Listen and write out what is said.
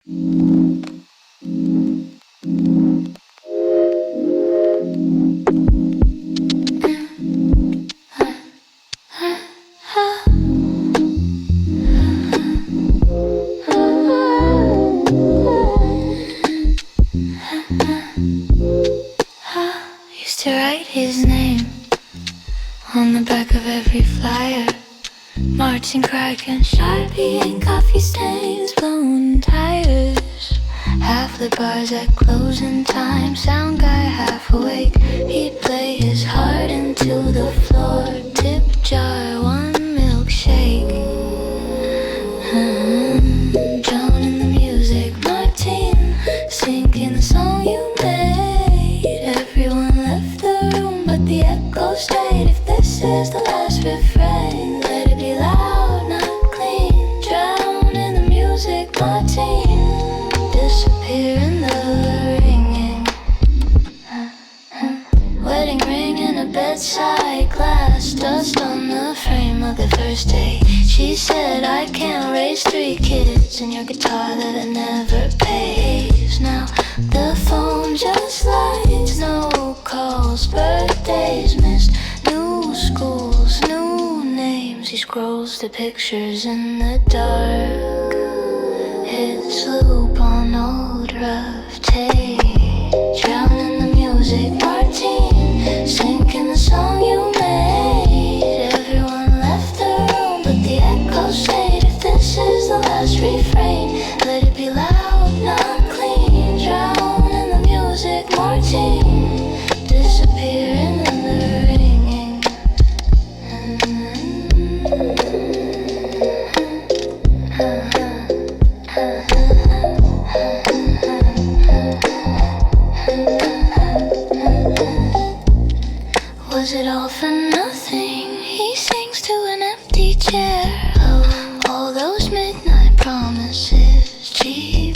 Used to write his name on the back of every flyer, marching, cracking, Sharpie and coffee stains, blown tires. Half-lit bars at closing time, sound guy half awake. He'd play his heart into the floor, tip jar, one milkshake. Joan in the music, Martine singing the song you made. Everyone left the room, but the echo stayed. If this is the last refrain, let it be loud, not clean. Drown in the music, Martine, disappear in the ringing. Wedding ring in a bedside glass, dust on the frame of the first date. She said, I can't raise 3 kids and your guitar that it never pays. Now the phone just lights, no calls, birthdays missed, new schools, new names. He scrolls the pictures in the dark, hits loop on old rough tape. Drown in the music, Martine singing the song you made. Everyone left the room, but the echo stayed. If this is the last refrain, let it be loud, not clean. Drown in the music, Martine, disappearing in the ringing. Was it all for nothing? He sings to an empty chair. Oh, all those midnight promises. Gee.